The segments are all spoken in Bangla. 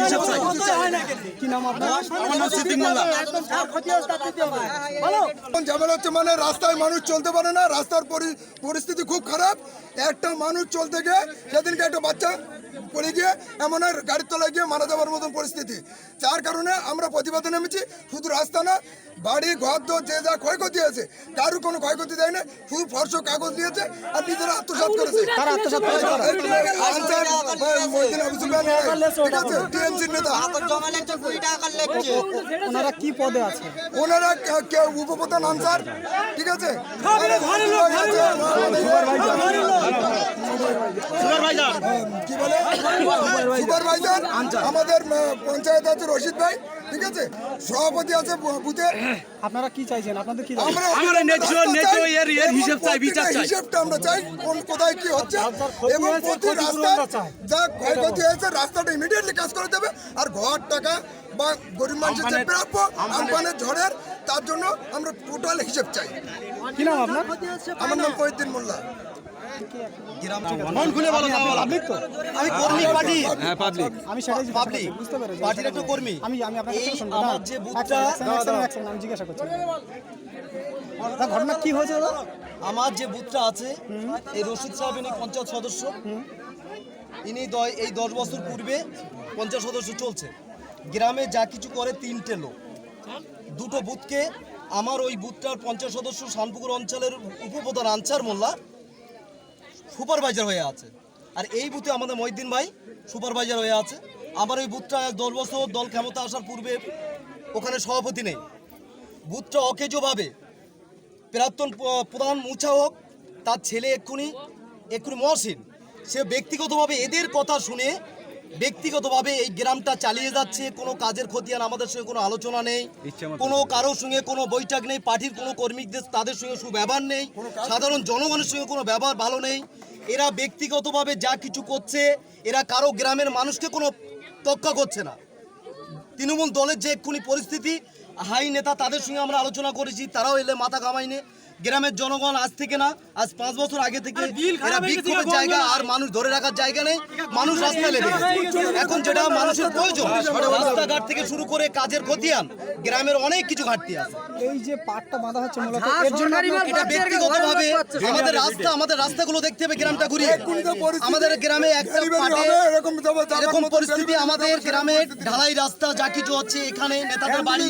হিসাব চাই। কি নাম আপনার? আমার নাম সিদ্দিক মোল্লা। ঝামেলা হচ্ছে মানে রাস্তায় মানুষ চলতে পারে না, রাস্তার পরিস্থিতি খুব খারাপ। একটা মানুষ চলতে গিয়ে সেদিনকে একটা বাচ্চা পড়ে গিয়ে এমন গাড়ির তলায় গিয়ে মারা যাওয়ার মতন পরিস্থিতি। যার কারণে আমরা প্রতিবাদে নেমেছি। শুধু রাস্তা না, বাড়ি ঘর তো যে যা ক্ষয়ক্ষতি আছে কারো কোনো ক্ষয়ক্ষতি দেয় না, শুধু ফর্স কাগজ দিয়েছে আর নিজেরা আত্মসাৎ করেছে। টিএমসির নেতা। ওনারা কি পদে আছে? ওনারা কেউ উপপ্রধান আনসার, ঠিক আছে, কি বলে সুপারভাইজার, আমাদের পঞ্চায়েত আছে রশিদ ভাই, ঠিক আছে, সভাপতি আছে বুথের। আপনারা কি চাইছেন? আপনাদের কি? হিসেবটা আমরা চাই, কোথায় কি হচ্ছে এবং প্রতি রাস্তায় যা ক্ষয়ক্ষতি হয়েছে রাস্তাটা ইমিডিয়েটলি কাজ করে দেবে। আর ঘর টাকা বা গরিব মানুষের যে প্রাপ্য আমফানের ঝড়ের, তার জন্য আমরা টোটাল হিসেব চাই। কি নাম আপনার? আমার নাম ফরিদ্দিন মোল্লা। আমি সেটাই বুঝতে পেরেছি। আমি আপনাকে আমি জিজ্ঞাসা করছি ঘটনা কি হয়েছে দাদা? আমার যে বুথটা আছে, এই রশিদ সাহেব ইনি পঞ্চায়েত সদস্য, ইনি এই 10 বছর পূর্বে পঞ্চায়েত সদস্য চলছে। গ্রামে যা কিছু করে 3টে লোক, 2টো বুথকে আমার ওই বুথটার পঞ্চায়েত সদস্য শানপুকুর অঞ্চলের উপপ্রধান আনসার মোল্লা সুপারভাইজার হয়ে আছে। আর এই বুথে আমাদের মহিউদ্দিন ভাই সুপারভাইজার হয়ে আছে। আমার ওই বুথটা 10 বছর দল ক্ষমতা আসার পূর্বে ওখানে সভাপতি নেই। বুথটা অকেজোভাবে প্রাক্তন প্রধান মুছা হোক, তার ছেলে এক্ষুনি মহসিন, সে ব্যক্তিগতভাবে এদের কথা শুনে ব্যক্তিগতভাবে এই গ্রামটা চালিয়ে যাচ্ছে। কোনো কাজের খতিয়ান আমাদের সঙ্গে কোনো আলোচনা নেই, কোনো কারোর সঙ্গে কোনো বৈঠক নেই, পার্টির কোনো কর্মীদের তাদের সঙ্গে সুব্যবহার নেই, সাধারণ জনগণের সঙ্গে কোনো ব্যবহার ভালো নেই। এরা ব্যক্তিগতভাবে যা কিছু করছে, এরা কারো গ্রামের মানুষকে কোনো তোয়াক্কা করছে না। তৃণমূল দলের যে এক্ষুনি পরিস্থিতি, হাই নেতা তাদের সঙ্গে আমরা আলোচনা করেছি, তারাও এলে মাথা ঘামায়নি। গ্রামের জনগণ আজ থেকে না, আজ 5 বছর আগে থেকে এরা বিক্ষোভের জায়গা আর মানুষ ধরে রাখার জায়গা নেই, মানুষ রাস্তায় লেগে গেছে। এখন যেটা মানুষের প্রয়োজন, রাস্তাঘাট থেকে শুরু করে কাজের খতিয়ান, গ্রামের অনেক কিছু ঘাটতি আছে। এই যে পাটটা বাঁধা হচ্ছে মূলত এর জন্য এটা ব্যক্তিগতভাবে আমাদের রাস্তাগুলো দেখতে হবে, গ্রামটা ঘুরিয়ে। আমাদের গ্রামে একটা এরকম পরিস্থিতি, আমাদের গ্রামে ঢালাই রাস্তা যা কিছু হচ্ছে, এখানে নেতাদের বাড়ি,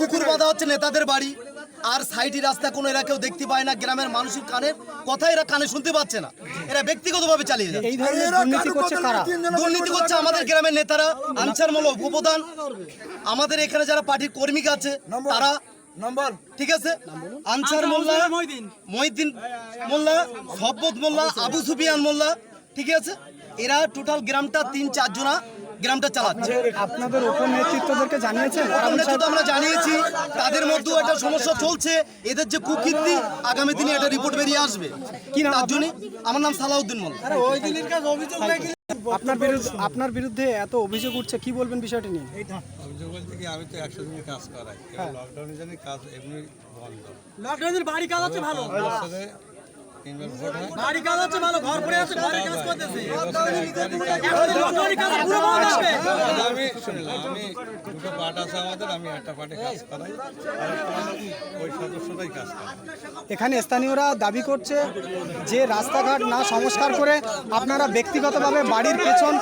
পুকুর বাঁধা হচ্ছে নেতাদের বাড়ি, আর সাইডি রাস্তা কোনো এরা কেউ দেখতে পায় না। গ্রামের মানুষের কানের কথা এরা কানে শুনতে পাচ্ছে না, এরা ব্যক্তিগতভাবে চালিয়ে যায়। এই ধরনের দুর্নীতি করছে কারা? দুর্নীতি করছে আমাদের গ্রামের নেতারা, আনসার মোল্লা উপপ্রধান, আমাদের এখানে যারা পার্টির কর্মী আছে তারা, ঠিক আছে, আনসার মোল্লা, মহিউদ্দিন মোল্লা, সব্বত মোল্লা, আবু সুফিয়ান মোল্লা, ঠিক আছে, এরা টোটাল গ্রামটা 3-4 জনা গ্রামটা চালাচ্ছে। আপনাদের উপর নেতৃত্বদেরকে জানিয়েছেন? আমরা জানিয়েছি, তাদের মধ্যেও একটা সমস্যা চলছে, এদের যে কুকীর্তি আগামী দিনে একটা রিপোর্ট বেরিয়ে আসবে। কি নাম তার জন্য আমার নাম সালাউদ্দিন মোল্লা। আপনার বিরুদ্ধে এত অভিযোগ উঠছে, কি বলবেন বিষয়টি নিয়ে? অভিযোগ বলতে কি, আমি তো 100 দিনের কাজ করাই, লকডাউনে জানি কাজ এমনি বন্ধ। লকডাউনের বাড়ি কাজ হচ্ছে ভালো, বাড়ি কাজ হচ্ছে ভালো, ঘর পড়ে আছে, ঘরে কাজ করতেছে। আমি শুনলাম, আমি 2টো পার্ট আছে আমাদের, আমি একটা পার্টে কাজ করাই, ওই সদস্যটাই কাজ করে। এখানে স্থানীয়রা দাবি করছে যে রাস্তাঘাট না সংস্কার করে আপনারা ব্যক্তিগতভাবে বাড়ির পেছন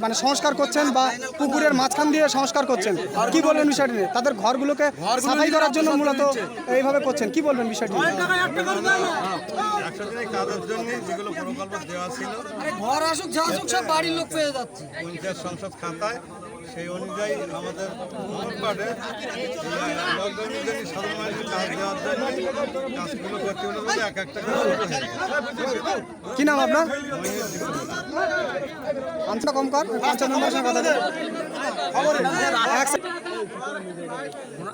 মানে সংস্কার করছেন বা পুকুরের মাঝখান দিয়ে সংস্কার করছেন। কি বলবেন বিষয়টি নিয়ে? তাদের ঘরগুলোকে সাফাই করার জন্য মূলত এইভাবে করছেন, কি বলবেন বিষয়টি? 100 দিনের কাজের জন্য যেগুলো প্রকল্প দেওয়া ছিল, ঘর আসুক যা আসুক সব বাড়ির লোক পেয়ে যাচ্ছে পঞ্চায়েত সংসদ খাতায়, সেই অনুযায়ী আমাদের পার্টে লকডাউনে জানি সাধারণ মানুষের কাজ দেওয়ার জন্য কাজগুলো করতে হলে বলে এক একটা কি নাম আপনার? আমটা কম কর,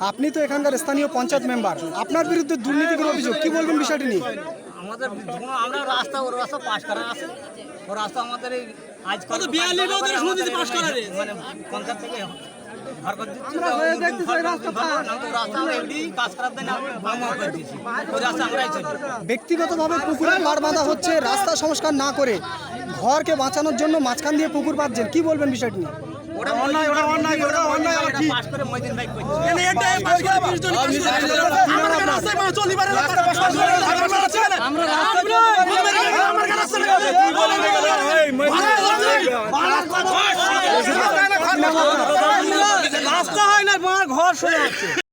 আপনি তো এখানকার স্থানীয় পঞ্চায়েত মেম্বার, আপনার বিরুদ্ধে দুর্নীতির অভিযোগ, কি বলবেন বিষয়টি নিয়ে? আমাদের আমরা রাস্তা পাশ করা আছে, ও রাস্তা আমাদের এই আজ কত 42 পাস করা রে, মানে পঞ্চায়েত থেকে ব্যক্তিগতভাবে পুকুরের পাড় বাঁধা হচ্ছে, রাস্তা সংস্কার না করে ঘরকে বাঁচানোর জন্য মাঝখান দিয়ে পুকুর বাঁধছেন, কি বলবেন বিষয়টি নিয়ে? পাস করে মইদিন ভাই করছে। রাস্তা হয় না, ঘর সরে যাচ্ছে।